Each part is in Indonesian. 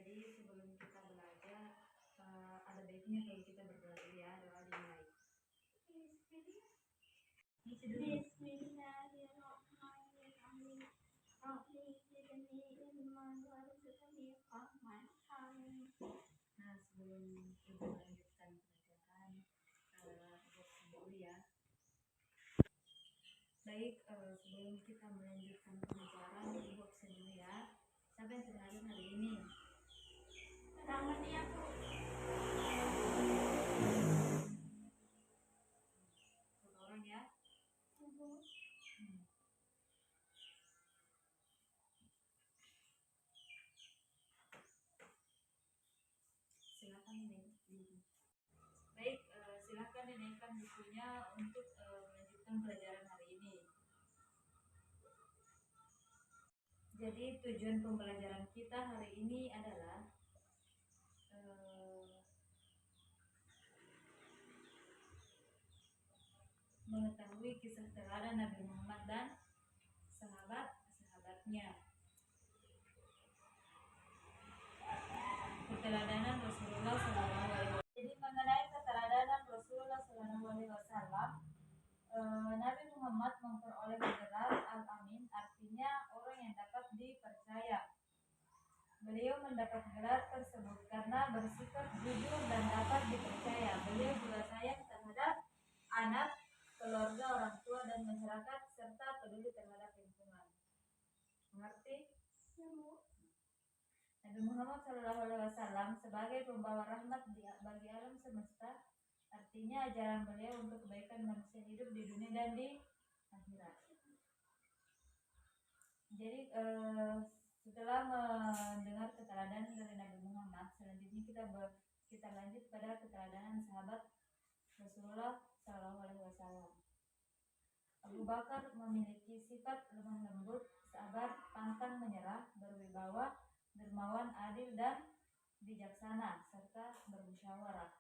Jadi sebelum kita belajar, ada baiknya kalau kita berdoa dulu ya, doa dimulai. Nah, sebelum kita melanjutkan pelajaran, boxing dulu ya. Baik, sebelum kita melanjutkan pelajaran, boxing dulu ya. Siapa yang sudah hadir hari ini? Ramadi aku. Satu orang ya. Silakan dinaikkan. Baik, silakan dinaikkan bukunya untuk melanjutkan pelajaran hari ini. Jadi tujuan pembelajaran kita hari ini adalah mengetahui kisah teladan Nabi Muhammad dan sahabat-sahabatnya. Keteladanan Rasulullah SAW. Jadi mengenai keteladanan Rasulullah SAW, Nabi Muhammad memperoleh gelar Al-Amin, artinya orang yang dapat dipercaya. Beliau mendapat gelar tersebut karena bersikap jujur dan dapat dipercaya. Beliau juga sayang terhadap anak, keluarga, orang tua, dan masyarakat, serta peduli terhadap lingkungan. Mengerti? Ya, Bu. Nabi Muhammad SAW sebagai pembawa rahmat bagi alam semesta, artinya ajaran beliau untuk kebaikan manusia hidup di dunia dan di akhirat. Jadi setelah mendengar keteladanan dari Nabi Muhammad, selanjutnya kita lanjut pada keteladanan sahabat Rasulullah SAW. Abu Bakar memiliki sifat lemah lembut, sabar, pantang menyerah, berwibawa, dermawan, adil, dan bijaksana, serta bermusyawarah.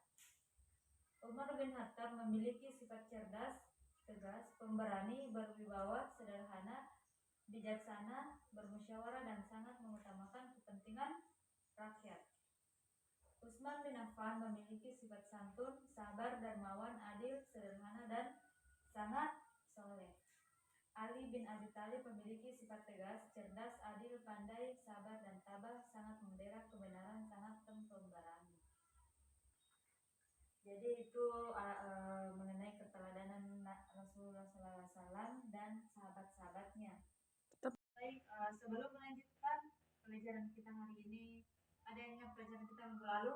Umar bin Khattab memiliki sifat cerdas, tegas, pemberani, berwibawa, sederhana, bijaksana, bermusyawarah, dan sangat mengutamakan kepentingan rakyat. Utsman bin Affan memiliki sifat santun, sabar, dermawan, adil, sederhana, dan sangat soleh. Ali bin Abi Thalib memiliki sifat tegas, cerdas, adil, pandai, sabar, dan tabah, sangat membela kebenaran, sangat pemberani. Jadi itu mengenai keteladanan Rasulullah SAW dan sahabat-sahabatnya. Baik, sebelum melanjutkan pelajaran kita hari ini, ada yang ingat pelajaran kita minggu lalu?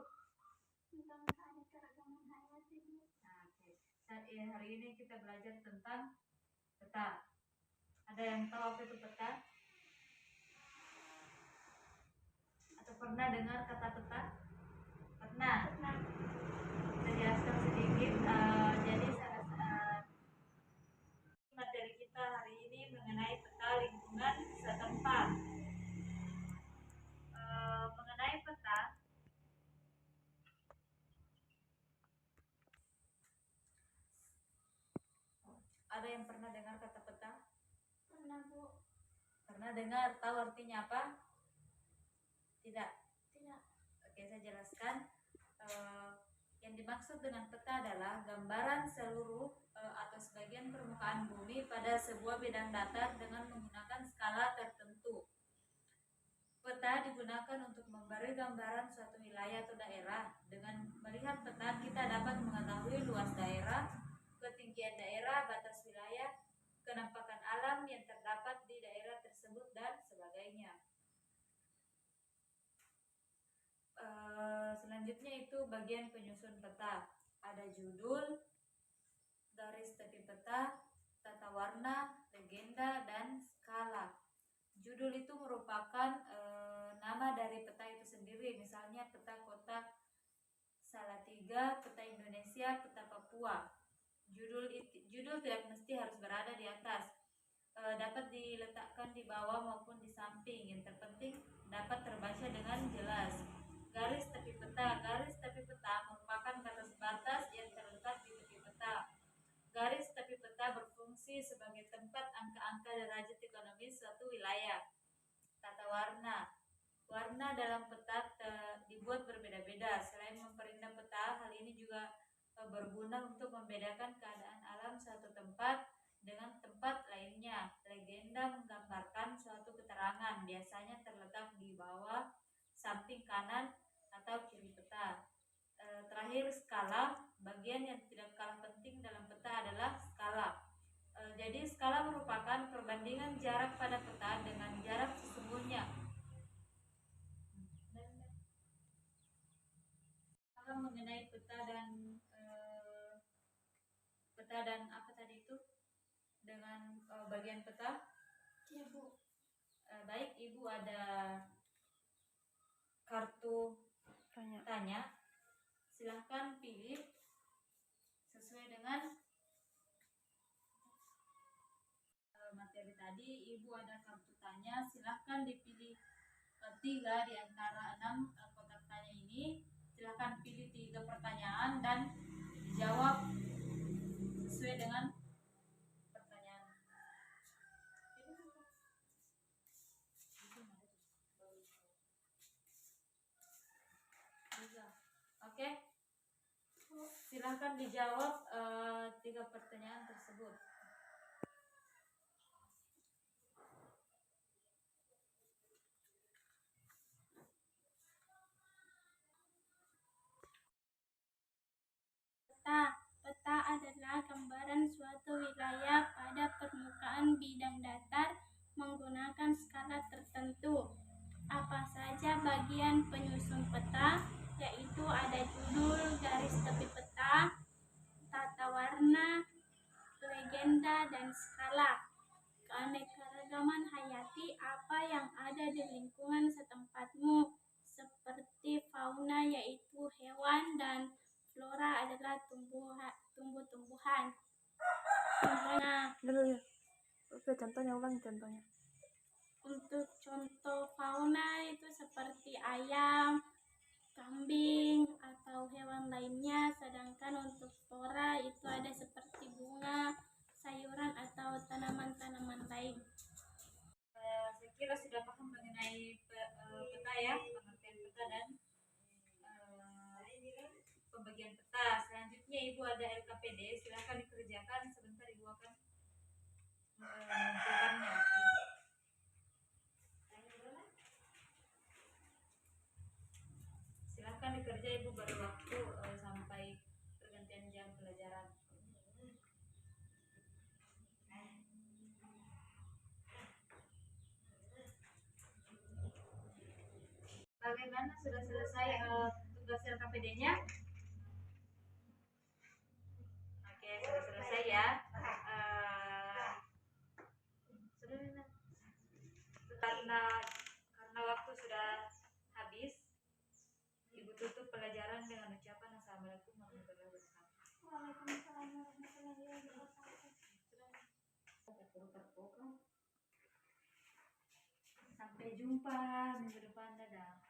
Tentang keragaman hayat, Ibu. Nah, oke. Hari ini kita belajar tentang peta. Ada yang tahu apa itu peta? Atau pernah dengar kata peta? Pernah. Kita jelaskan sedikit. Jadi materi kita hari ini mengenai peta lingkungan setempat. Mengenai peta, ada yang pernah dengar kata peta? Pernah, Bu. Pernah dengar? Tahu artinya apa? Tidak. Oke, saya jelaskan. Yang dimaksud dengan peta adalah gambaran seluruh atau sebagian permukaan bumi pada sebuah bidang datar dengan menggunakan skala tertentu. Peta digunakan untuk memberi gambaran suatu wilayah atau daerah. Dengan melihat peta, kita dapat mengetahui luas daerah, ketinggian daerah, batas wilayah, kenampakan alam yang terdapat di daerah tersebut, dan sebagainya. Selanjutnya itu bagian penyusun peta. Ada judul, garis tepi peta, tata warna, legenda, dan skala. Judul itu merupakan nama dari peta itu sendiri. Misalnya peta kota Salatiga, peta Indonesia, peta Papua. Judul tidak mesti harus berada di atas. Dapat diletakkan di bawah maupun di samping. Yang terpenting dapat terbaca dengan jelas. Garis tepi peta. Garis tepi peta merupakan batas batas yang terletak di tepi peta. Garis tepi peta berfungsi sebagai tempat angka-angka derajat ekonomis suatu wilayah. Tata warna. Warna dalam peta berbeda. Selain memperindah peta, hal ini juga berguna untuk membedakan keadaan alam suatu tempat dengan tempat lainnya. Legenda menggambarkan suatu keterangan, biasanya terletak di bawah, samping kanan, atau kiri peta. Terakhir, skala. Bagian yang tidak kalah penting dalam peta adalah skala. Jadi skala merupakan perbandingan jarak pada peta dengan jarak sesungguhnya. Mengenai peta dan apa tadi itu dengan bagian peta. Ya Bu. Baik, Ibu ada kartu tanya. Silahkan pilih sesuai dengan materi tadi. Ibu ada kartu tanya, silahkan dipilih 3 di antara 6 kotak tanya ini. Silahkan pilih 3 pertanyaan dan dijawab sesuai dengan pertanyaan. Oke, silahkan dijawab 3 pertanyaan tersebut. Peta adalah gambaran suatu wilayah pada permukaan bidang datar menggunakan skala tertentu. Apa saja bagian penyusun peta, yaitu ada judul, garis tepi peta, tata warna, legenda, dan skala. Keanekaragaman hayati apa yang ada di lingkungan setempatmu, seperti fauna yaitu hewan dan flora adalah tumbuh-tumbuhan. Contohnya, ulangi contohnya. Untuk contoh fauna itu seperti ayam, kambing, atau hewan lainnya. Sedangkan untuk flora itu ada seperti bunga, sayuran, atau tanaman-tanaman lain. Saya kira sudah paham mengenai peta ya, pengertian peta dan pembagian peta. Selanjutnya Ibu ada LKPD, silahkan dikerjakan. Sebentar Ibu akan mengumpulkannya. Silahkan dikerja, Ibu beri waktu sampai pergantian jam pelajaran. Bagaimana, sudah selesai tugas LKPD-nya? Oke, sudah selesai ya. Karena waktu sudah habis, Ibu tutup pelajaran dengan ucapan Assalamualaikum warahmatullahi wabarakatuh. Waalaikumsalam warahmatullahi wabarakatuh. Sampai jumpa minggu depan, dadah.